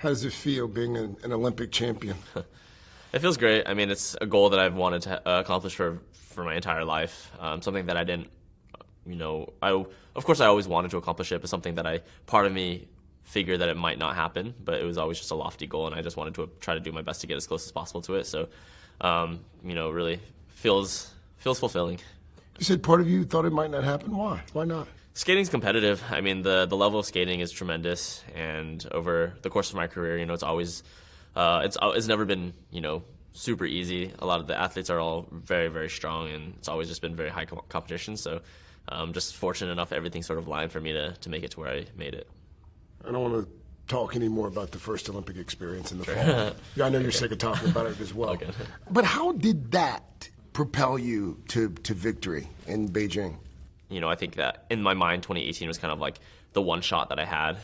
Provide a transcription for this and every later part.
How does it feel being an Olympic champion? It feels great. I mean, it's a goal that I've wanted to accomplish for my entire life. Something that I didn't, of course I always wanted to accomplish it, but something that part of me figured that it might not happen, but it was always just a lofty goal, and I just wanted to try to do my best to get as close as possible to it. So, really feels fulfilling. You said part of you thought it might not happen. Why? Why not? Skating's competitive. I mean, the level of skating is tremendous, and over the course of my career, it's always, it's never been, super easy. A lot of the athletes are all very, very strong, and it's always just been very high competition. So, just fortunate enough, everything sort of lined for me to make it to where I made it. I don't want to talk anymore about the first Olympic experience in the fall. Yeah, I know you're sick of talking about it as well. Okay. But how did that propel you to victory in Beijing? I think that in my mind, 2018 was kind of like the one shot that I had.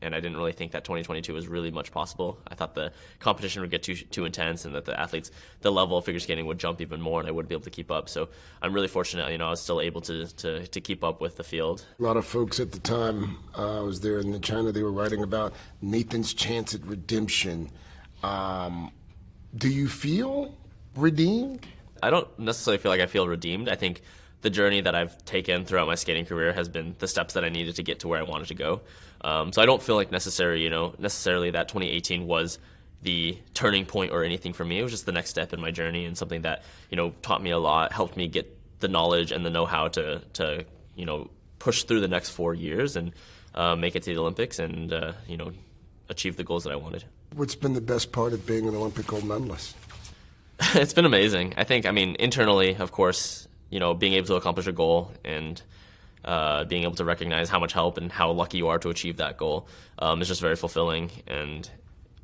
And I didn't really think that 2022 was really much possible. I thought the competition would get too intense, and that the athletes, the level of figure skating would jump even more, and I wouldn't be able to keep up. So I'm really fortunate, I was still able to keep up with the field. A lot of folks at the time I was there in China, they were writing about Nathan's chance at redemption. Do you feel redeemed? I don't necessarily feel like I feel redeemed. I think the journey that I've taken throughout my skating career has been the steps that I needed to get to where I wanted to go. So I don't feel like necessarily that 2018 was the turning point or anything for me. It was just the next step in my journey, and something that, taught me a lot, helped me get the knowledge and the know-how to push through the next 4 years and make it to the Olympics and, achieve the goals that I wanted. What's been the best part of being an Olympic gold medalist? It's been amazing. I think, internally, of course, being able to accomplish a goal and being able to recognize how much help and how lucky you are to achieve that goal is just very fulfilling and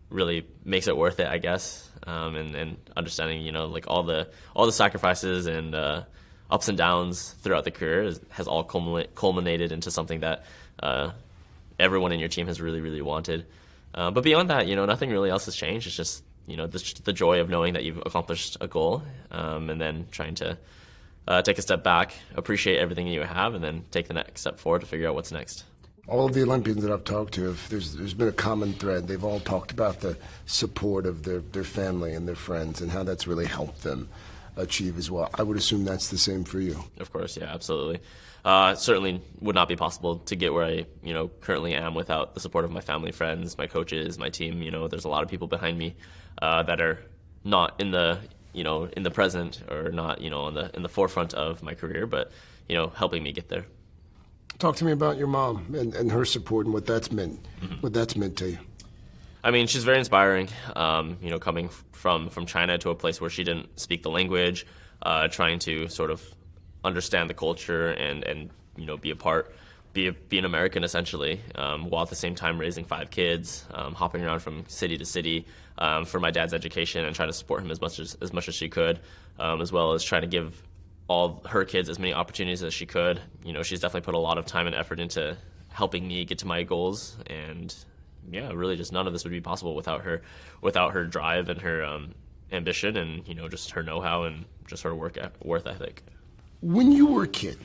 really makes it worth it, I guess. And understanding, all the sacrifices and ups and downs throughout the career has all culminated into something that everyone in your team has really, really wanted. But beyond that, nothing really else has changed. It's just, the joy of knowing that you've accomplished a goal, and then trying to take a step back, appreciate everything you have, and then take the next step forward to figure out what's next. All of the Olympians that I've talked to, there's been a common thread. They've all talked about the support of their family and their friends and how that's really helped them achieve as well. I would assume that's the same for you. Of course, yeah, absolutely. Certainly would not be possible to get where I, currently am without the support of my family, friends, my coaches, my team. There's a lot of people behind me that are not in the in the present, or not, in the forefront of my career, but, helping me get there. Talk to me about your mom and her support and what that's meant, what that's meant to you. She's very inspiring, coming from China to a place where she didn't speak the language, trying to sort of understand the culture and be an American essentially, while at the same time raising 5 kids, hopping around from city to city for my dad's education, and trying to support him as much as she could, as well as trying to give all her kids as many opportunities as she could. She's definitely put a lot of time and effort into helping me get to my goals, and really just none of this would be possible without her drive and her ambition, and just her know-how and just her work ethic. When you were a kid,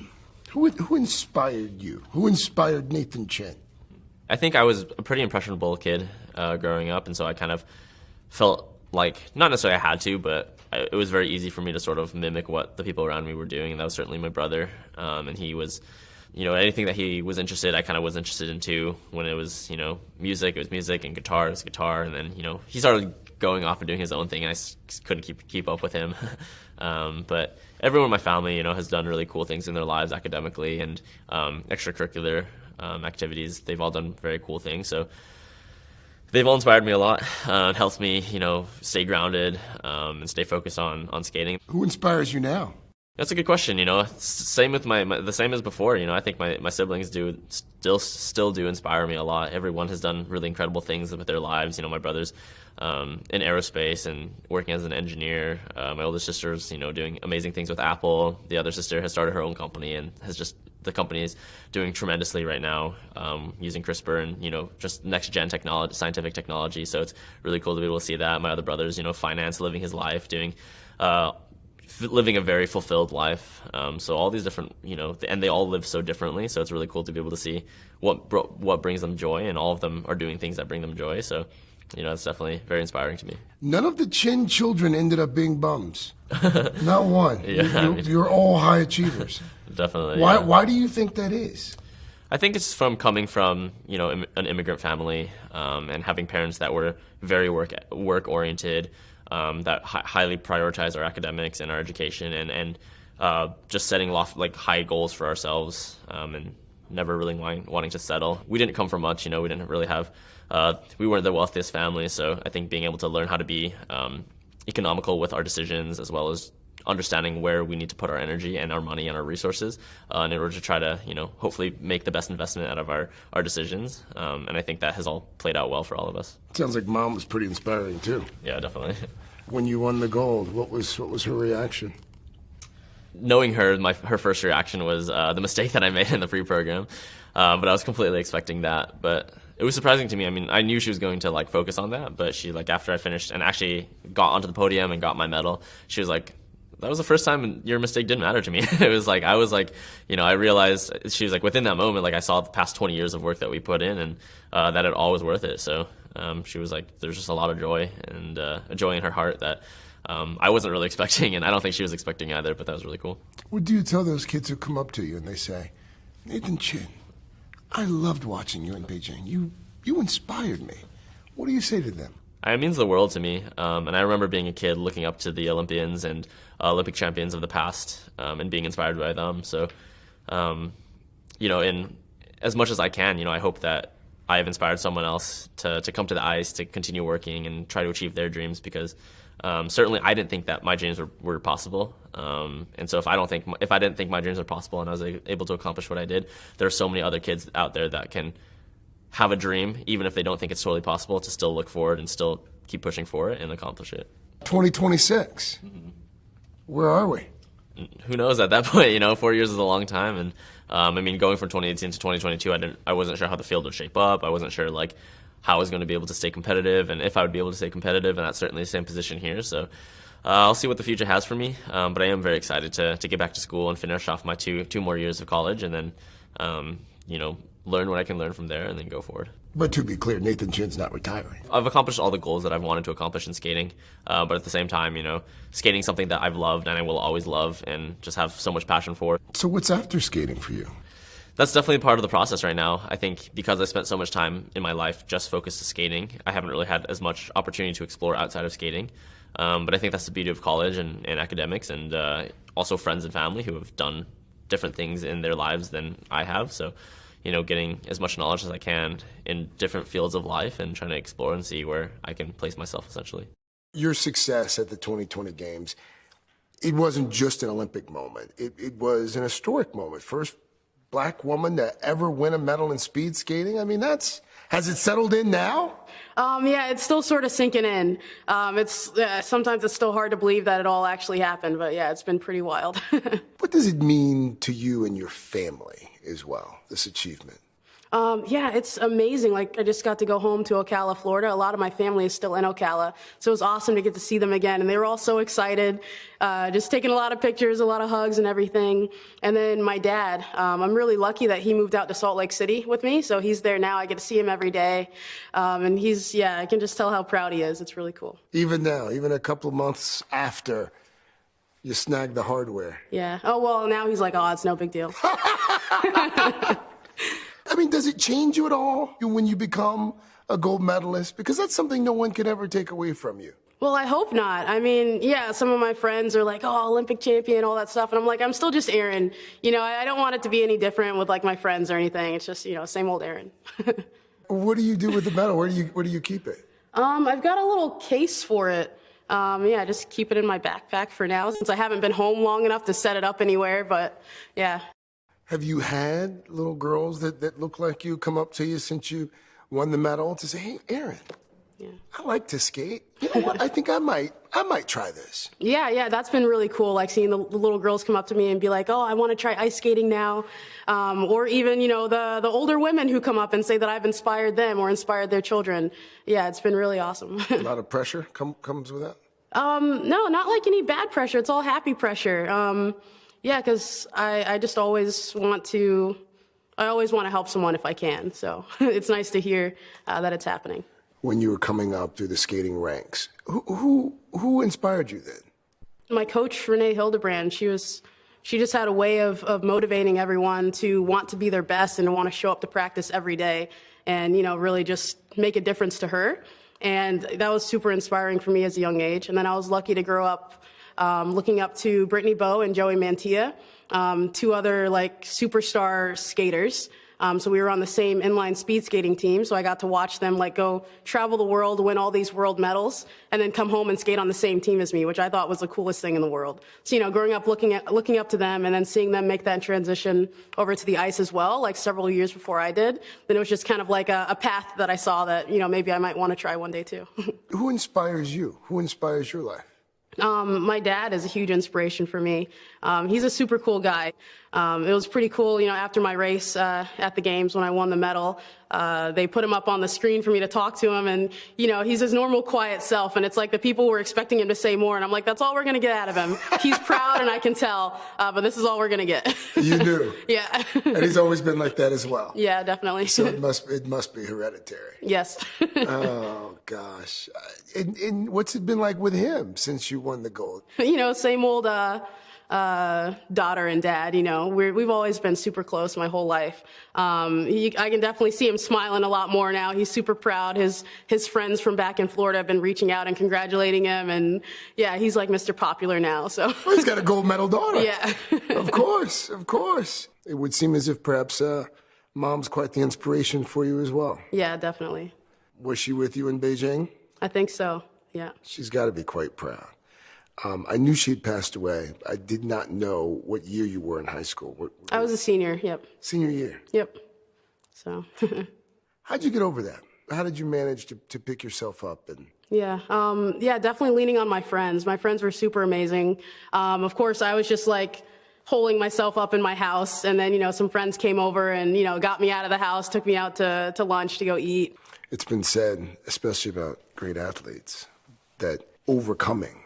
who inspired you? Who inspired Nathan Chen? I think I was a pretty impressionable kid growing up, and so I kind of felt like, not necessarily I had to, but it was very easy for me to sort of mimic what the people around me were doing, and that was certainly my brother. And he was, anything that he was interested, I kind of was interested in too. When it was, music, it was music, and guitar, it was guitar, and then, he started going off and doing his own thing, and I couldn't keep up with him. But everyone in my family, has done really cool things in their lives academically and extracurricular activities. They've all done very cool things. So they've all inspired me a lot, and helped me, stay grounded and stay focused on skating. Who inspires you now? That's a good question. Same with the same as before. I think my siblings still do inspire me a lot. Everyone has done really incredible things with their lives. My brother's in aerospace and working as an engineer. My older sister's doing amazing things with Apple. The other sister has started her own company and the company is doing tremendously right now, using CRISPR and just next gen technology, scientific technology. So it's really cool to be able to see that. My other brother's finance, living his life, doing living a very fulfilled life. So all these different, and they all live so differently. So it's really cool to be able to see what brings them joy, and all of them are doing things that bring them joy. So, it's definitely very inspiring to me. None of the Chen children ended up being bums. Not one. Yeah, you're all high achievers. Definitely. Why do you think that is? I think it's from coming from, an immigrant family, and having parents that were very work oriented, that highly prioritize our academics and our education, and just setting high goals for ourselves, and never really wanting to settle. We didn't come from much, we didn't really have, we weren't the wealthiest family. So I think being able to learn how to be economical with our decisions, as well as understanding where we need to put our energy and our money and our resources in order to try to, hopefully make the best investment out of our decisions. And I think that has all played out well for all of us. Sounds like Mom was pretty inspiring too. Yeah, definitely. When you won the gold, what was her reaction? Knowing her, her first reaction was the mistake that I made in the pre-program, but I was completely expecting that. But it was surprising to me. I mean, I knew she was going to focus on that, but she after I finished and actually got onto the podium and got my medal, she was like, "That was the first time your mistake didn't matter to me." It was I realized, she was within that moment, I saw the past 20 years of work that we put in, and that it all was worth it. So she was there's just a lot of joy, and a joy in her heart that I wasn't really expecting, and I don't think she was expecting either, but that was really cool. What do you tell those kids who come up to you and they say, "Nathan Chen, I loved watching you in Beijing. You inspired me." What do you say to them? It means the world to me, and I remember being a kid looking up to the Olympians and Olympic champions of the past, and being inspired by them. So, in as much as I can, I hope that I have inspired someone else to come to the ice, to continue working and try to achieve their dreams, because certainly I didn't think that my dreams were possible. And so if I didn't think my dreams were possible and I was able to accomplish what I did, there are so many other kids out there that can have a dream, even if they don't think it's totally possible, to still look forward and still keep pushing for it and accomplish it. 2026. Mm-hmm. Where are we? Who knows at that point? 4 years is a long time, and going from 2018 to 2022, I wasn't sure how the field would shape up. I wasn't sure how I was going to be able to stay competitive, and if I would be able to stay competitive, and that's certainly the same position here. So I'll see what the future has for me, but I am very excited to get back to school and finish off my two more years of college, and then learn what I can learn from there, and then go forward. But to be clear, Nathan Chen's not retiring. I've accomplished all the goals that I've wanted to accomplish in skating, but at the same time, skating is something that I've loved and I will always love and just have so much passion for. So what's after skating for you? That's definitely part of the process right now. I think because I spent so much time in my life just focused to skating, I haven't really had as much opportunity to explore outside of skating. But I think that's the beauty of college and academics, and also friends and family who have done different things in their lives than I have. So, getting as much knowledge as I can in different fields of life and trying to explore and see where I can place myself, essentially. Your success at the 2020 Games, it wasn't just an Olympic moment. It was an historic moment. First Black woman to ever win a medal in speed skating. I mean, has it settled in now? Yeah, it's still sort of sinking in. Sometimes it's still hard to believe that it all actually happened, but yeah, it's been pretty wild. What does it mean to you and your family as well, this achievement? Yeah, it's amazing. I just got to go home to Ocala, Florida. A lot of my family is still in Ocala, so it was awesome to get to see them again. And they were all so excited, just taking a lot of pictures, a lot of hugs and everything. And then my dad, I'm really lucky that he moved out to Salt Lake City with me, so he's there now. I get to see him every day. And I can just tell how proud he is. It's really cool. Even now, even a couple of months after you snagged the hardware. Yeah. Oh, well, now he's like, oh, it's no big deal. I mean, does it change you at all when you become a gold medalist? Because that's something no one can ever take away from you. Well, I hope not. I mean, yeah, some of my friends are like, oh, Olympic champion, all that stuff. And I'm like, I'm still just Erin. I don't want it to be any different with my friends or anything. It's just, same old Erin. What do you do with the medal? Where do you keep it? I've got a little case for it. Yeah, just keep it in my backpack for now since I haven't been home long enough to set it up anywhere. But yeah. Have you had little girls that look like you come up to you since you won the medal to say, hey, Erin, yeah, I like to skate. You know what? I think I might try this. Yeah, that's been really cool. Seeing the little girls come up to me and be like, oh, I want to try ice skating now. Or even, the older women who come up and say that I've inspired them or inspired their children. Yeah, it's been really awesome. A lot of pressure comes with that? No, not like any bad pressure. It's all happy pressure. Yeah, because I just always want to, I always want to help someone if I can. So it's nice to hear that it's happening. When you were coming up through the skating ranks, who inspired you then? My coach, Renee Hildebrand, she just had a way of motivating everyone to want to be their best and to want to show up to practice every day and, you know, really just make a difference to her. And that was super inspiring for me as a young age. And then I was lucky to grow up looking up to Brittany Bowe and Joey Mantilla, two other like superstar skaters. So we were on the same inline speed skating team. So I got to watch them like go travel the world, win all these world medals, and then come home and skate on the same team as me, which I thought was the coolest thing in the world. So, you know, growing up looking up to them and then seeing them make that transition over to the ice as well, like several years before I did, then it was just kind of like a path that I saw that, you know, maybe I might want to try one day too. Who inspires you? Who inspires your life? My dad is a huge inspiration for me. He's a super cool guy. It was pretty cool, you know, after my race at the games when I won the medal, they put him up on the screen for me to talk to him. And, you know, he's his normal quiet self. And it's like the people were expecting him to say more. And I'm like, that's all we're going to get out of him. He's proud and I can tell, but this is all we're going to get. You do? Yeah. And he's always been like that as well? Yeah, definitely. So it must be hereditary. Yes. Oh, gosh. And what's it been like with him since you won the gold? You know, same old daughter and dad, you know, we've always been super close my whole life. I can definitely see him smiling a lot more now. He's super proud. His friends from back in Florida have been reaching out and congratulating him. And yeah, he's like Mr. Popular now. So well, he's got a gold medal daughter. Yeah. Of course. Of course. It would seem as if perhaps mom's quite the inspiration for you as well. Yeah, definitely. Was she with you in Beijing? I think so. Yeah. She's got to be quite proud. I knew she'd passed away. I did not know what year you were in high school. I was a senior, yep. Senior year? Yep. So. How'd you get over that? How did you manage to pick yourself up? Yeah, definitely leaning on my friends. My friends were super amazing. Of course, I was just like holding myself up in my house. And then, you know, some friends came over and, you know, got me out of the house, took me out to lunch to go eat. It's been said, especially about great athletes, that overcoming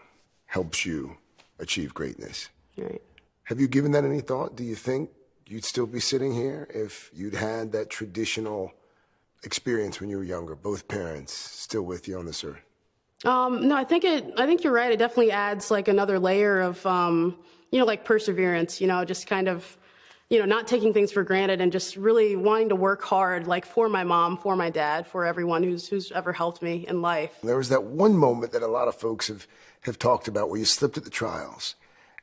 helps you achieve greatness. Right. Have you given that any thought? Do you think you'd still be sitting here if you'd had that traditional experience when you were younger, both parents still with you on this earth? No, I think you're right. It definitely adds like another layer of, you know, like perseverance, you know, just kind of, you know, not taking things for granted and just really wanting to work hard, like for my mom, for my dad, for everyone who's ever helped me in life. There was that one moment that a lot of folks have talked about where you slipped at the trials.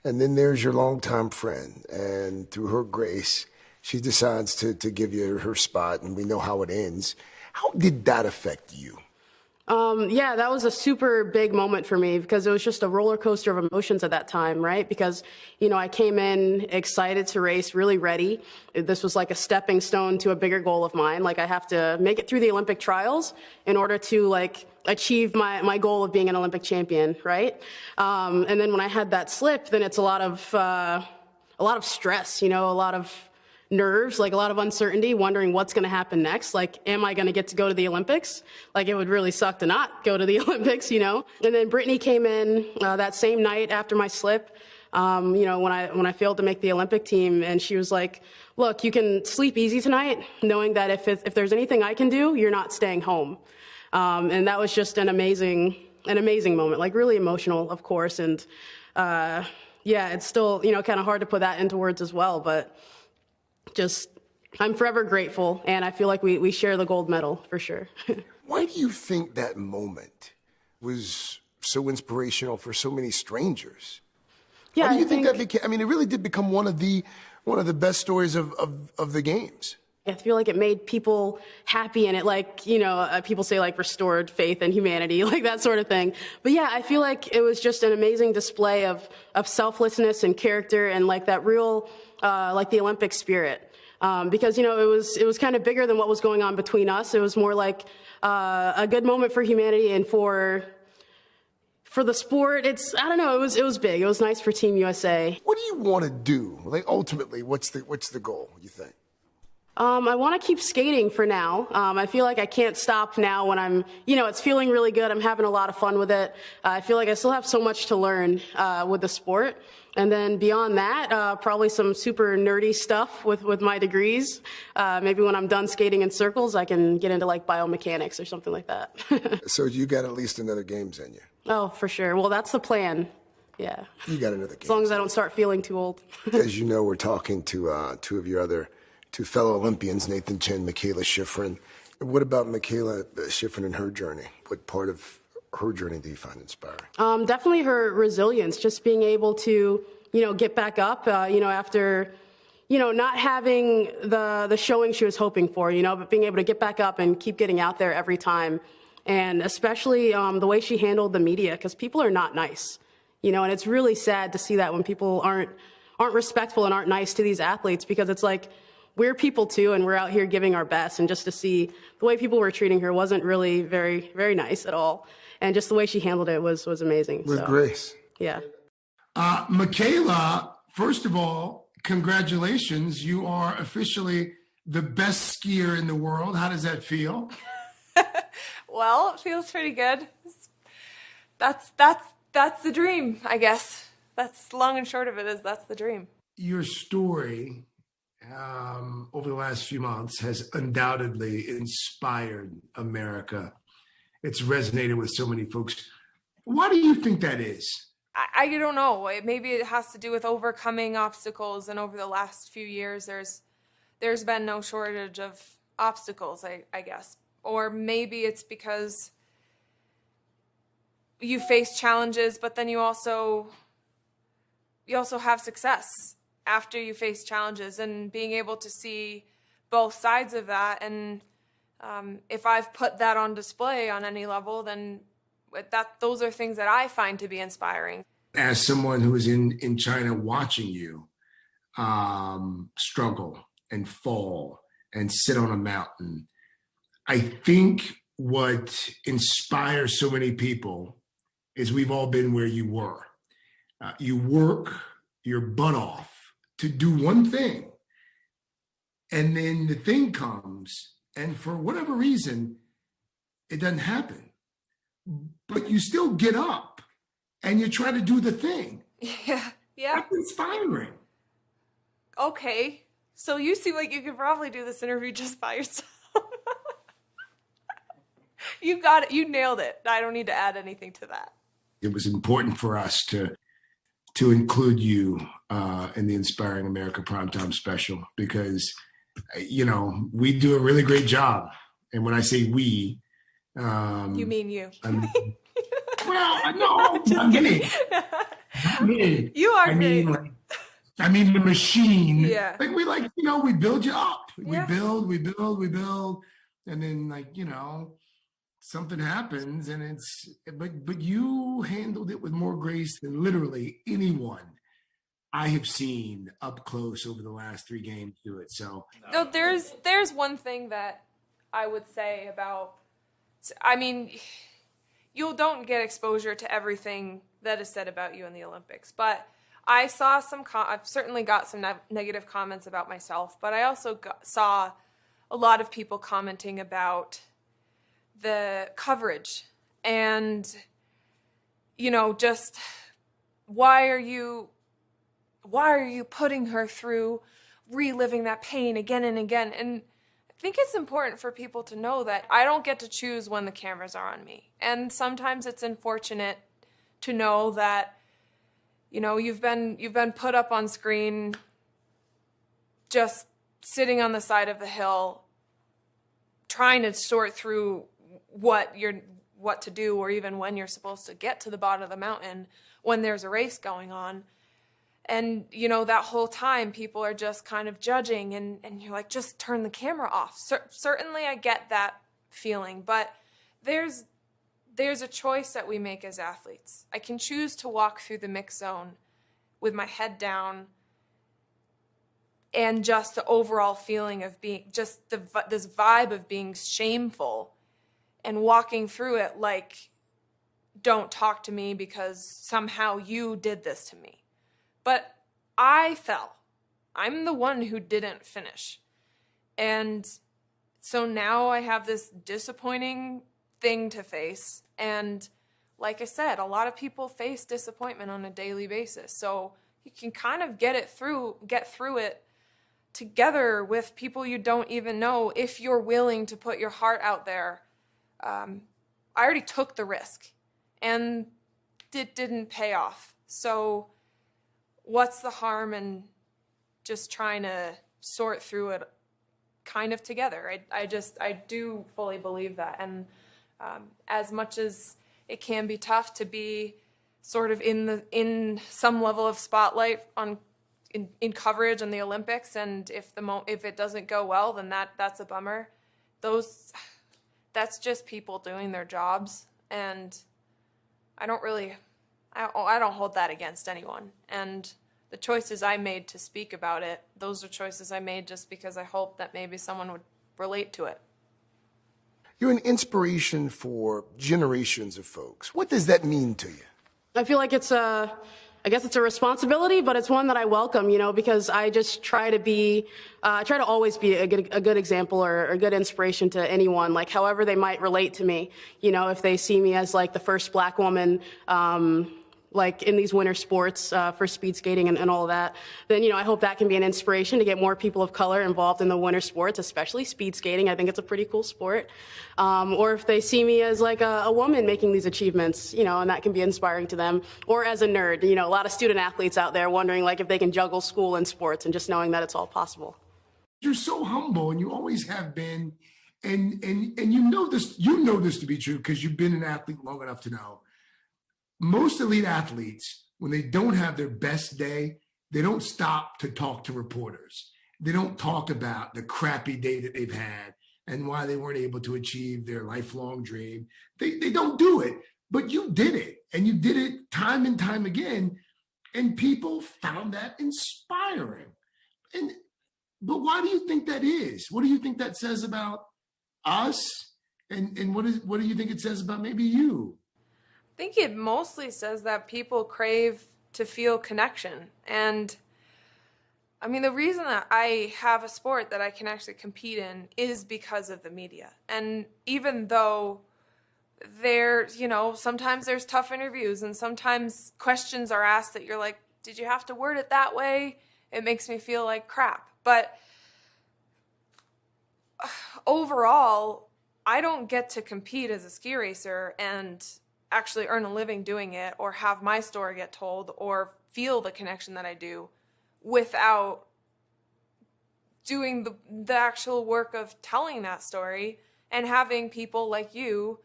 And then there's your longtime friend. And through her grace, she decides to give you her spot, and we know how it ends. How did that affect you? Yeah, that was a super big moment for me because it was just a roller coaster of emotions at that time, right? Because, you know, I came in excited to race, really ready. This was like a stepping stone to a bigger goal of mine. Like I have to make it through the Olympic trials in order to like achieve my goal of being an Olympic champion, right? And then when I had that slip, then it's a lot of stress, you know, a lot of nerves, like a lot of uncertainty, wondering what's going to happen next. Like, am I going to get to go to the Olympics? Like, it would really suck to not go to the Olympics, you know? And then Brittany came in that same night after my slip, you know, when I failed to make the Olympic team. And she was like, look, you can sleep easy tonight, knowing that if there's anything I can do, you're not staying home. And that was just an amazing moment, like really emotional, of course. And, yeah, it's still, you know, kind of hard to put that into words as well, but just, I'm forever grateful, and I feel like we share the gold medal, for sure. Why do you think that moment was so inspirational for so many strangers? Yeah, Why do you think that became, I mean, it really did become one of the best stories of the games. I feel like it made people happy, and it, like, you know, people say like restored faith in humanity, like that sort of thing. But yeah, I feel like it was just an amazing display of selflessness and character and like that real, like the Olympic spirit. Because, you know, it was kind of bigger than what was going on between us. It was more like a good moment for humanity and for the sport. I don't know, it was big. It was nice for Team USA. What do you want to do? Like, ultimately, what's the goal, you think? I want to keep skating for now. I feel like I can't stop now when I'm, it's feeling really good. I'm having a lot of fun with it. I feel like I still have so much to learn with the sport. And then beyond that, probably some super nerdy stuff with my degrees. Maybe when I'm done skating in circles, I can get into like biomechanics or something like that. So you got at least another games in you. Oh, for sure. Well, that's the plan. Yeah. You got another game. As long as I don't start feeling too old. As you know, we're talking to two fellow Olympians, Nathan Chen, Mikaela Shiffrin. What about Mikaela Shiffrin and her journey? What part of her journey do you find inspiring? Definitely her resilience, just being able to, get back up, after, not having the showing she was hoping for, but being able to get back up and keep getting out there every time. And especially the way she handled the media, because people are not nice, and it's really sad to see that when people aren't respectful and aren't nice to these athletes, because it's like, we're people too, and we're out here giving our best. And just to see the way people were treating her wasn't really very, very nice at all. And just the way she handled it was amazing. With grace. Yeah. Mikaela, first of all, congratulations. You are officially the best skier in the world. How does that feel? Well, it feels pretty good. That's the dream, I guess. That's long and short of it is that's the dream. Your story over the last few months has undoubtedly inspired America. It's resonated with so many folks. Why do you think that is? I don't know. Maybe it has to do with overcoming obstacles, and over the last few years, there's been no shortage of obstacles, I guess. Or maybe it's because you face challenges, but then you also have success after you face challenges, and being able to see both sides of that. And if I've put that on display on any level, then those are things that I find to be inspiring. As someone who is in China watching you struggle and fall and sit on a mountain, I think what inspires so many people is we've all been where you were. You work your butt off to do one thing, and then the thing comes, and for whatever reason, it doesn't happen. But you still get up and you try to do the thing. Yeah. That's inspiring. Okay. So you seem like you could probably do this interview just by yourself. You got it. You nailed it. I don't need to add anything to that. It was important for us to include you in the Inspiring America Primetime Special because, we do a really great job. And when I say we, you mean you? Well, no, I'm kidding. You are great. I mean the machine. Yeah. We build you up. Yeah. We build. And then something happens and but you handled it with more grace than literally anyone I have seen up close over the last 3 games do it. So no, there's one thing that I would say about, you don't get exposure to everything that is said about you in the Olympics, but I saw I've certainly got some negative comments about myself, but I also saw a lot of people commenting about the coverage and, just why are you putting her through reliving that pain again and again? And I think it's important for people to know that I don't get to choose when the cameras are on me. And sometimes it's unfortunate to know that, you've been put up on screen just sitting on the side of the hill trying to sort through what to do, or even when you're supposed to get to the bottom of the mountain when there's a race going on. And, that whole time people are just kind of judging and you're like, just turn the camera off. Certainly I get that feeling, but there's a choice that we make as athletes. I can choose to walk through the mix zone with my head down, and just the overall feeling of being just this vibe of being shameful and walking through it like, don't talk to me because somehow you did this to me. But I fell. I'm the one who didn't finish. And so now I have this disappointing thing to face. And like I said, a lot of people face disappointment on a daily basis. So you can kind of get through it together with people you don't even know if you're willing to put your heart out there. I already took the risk and it didn't pay off. So what's the harm in just trying to sort through it kind of together? I do fully believe that. And as much as it can be tough to be sort of in some level of spotlight in coverage on the Olympics, and if it doesn't go well, then that's a bummer. That's just people doing their jobs, and I don't hold that against anyone. And the choices I made to speak about it, those are choices I made just because I hoped that maybe someone would relate to it. You're an inspiration for generations of folks. What does that mean to you? I feel like I guess it's a responsibility, but it's one that I welcome, because I just try to always be a good example or a good inspiration to anyone, like however they might relate to me. If they see me as like the first Black woman, like in these winter sports for speed skating and all of that, then, I hope that can be an inspiration to get more people of color involved in the winter sports, especially speed skating. I think it's a pretty cool sport. Or if they see me as like a woman making these achievements, and that can be inspiring to them. Or as a nerd, a lot of student athletes out there wondering like if they can juggle school and sports, and just knowing that it's all possible. You're so humble, and you always have been. And you know this to be true because you've been an athlete long enough to know. Most elite athletes, when they don't have their best day, they don't stop to talk to reporters. They don't talk about the crappy day that they've had and why they weren't able to achieve their lifelong dream. They don't do it, but you did it, and you did it time and time again, and people found that inspiring. But why do you think that is? What do you think that says about us? And what do you think it says about maybe you? I think it mostly says that people crave to feel connection. And I mean, the reason that I have a sport that I can actually compete in is because of the media. And even though there's, sometimes there's tough interviews and sometimes questions are asked that you're like, did you have to word it that way? It makes me feel like crap. But overall, I don't get to compete as a ski racer and actually earn a living doing it, or have my story get told, or feel the connection that I do without doing the actual work of telling that story and having people like you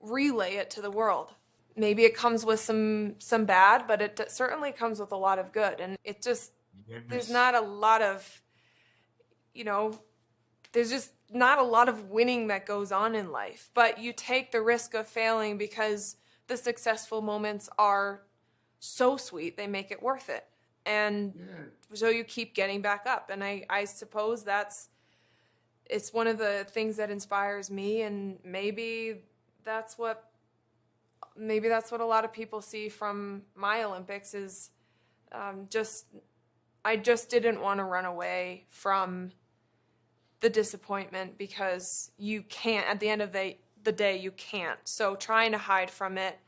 relay it to the world. Maybe it comes with some bad, but it certainly comes with a lot of good. And it just, there's not a lot of, there's just not a lot of winning that goes on in life, but you take the risk of failing because the successful moments are so sweet, they make it worth it. And so you keep getting back up. And I suppose it's one of the things that inspires me. And maybe that's what a lot of people see from my Olympics is I just didn't want to run away from the disappointment, because you can't, at the end of the day, you can't. So trying to hide from it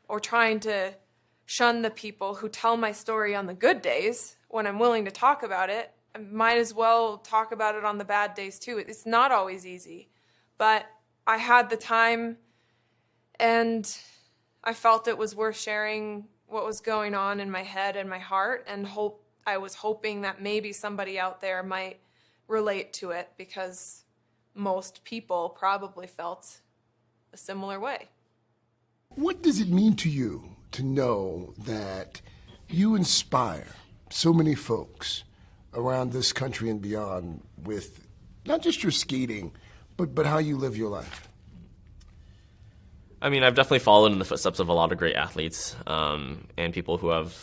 or trying to shun the people who tell my story on the good days when I'm willing to talk about it, I might as well talk about it on the bad days too. It's not always easy, but I had the time and I felt it was worth sharing what was going on in my head and my heart, and I was hoping that maybe somebody out there might relate to it, because most people probably felt a similar way. What does it mean to you to know that you inspire so many folks around this country and beyond with not just your skating, but how you live your life? I mean, I've definitely followed in the footsteps of a lot of great athletes and people who have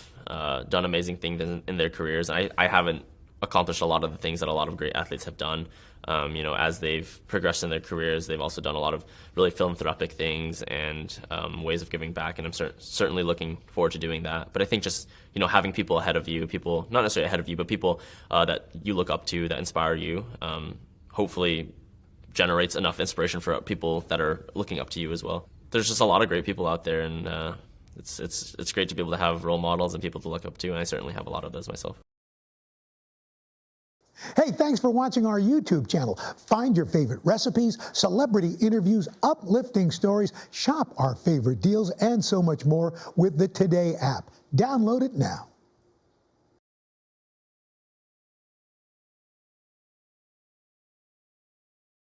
done amazing things in their careers. I haven't accomplished a lot of the things that a lot of great athletes have done. As they've progressed in their careers, they've also done a lot of really philanthropic things and ways of giving back, and I'm certainly looking forward to doing that. But I think just, having people ahead of you, people, not necessarily ahead of you, but people that you look up to, that inspire you, hopefully generates enough inspiration for people that are looking up to you as well. There's just a lot of great people out there, and it's great to be able to have role models and people to look up to, and I certainly have a lot of those myself. Hey, thanks for watching our YouTube channel. Find your favorite recipes, celebrity interviews, uplifting stories, shop our favorite deals, and so much more with the Today app. Download it now.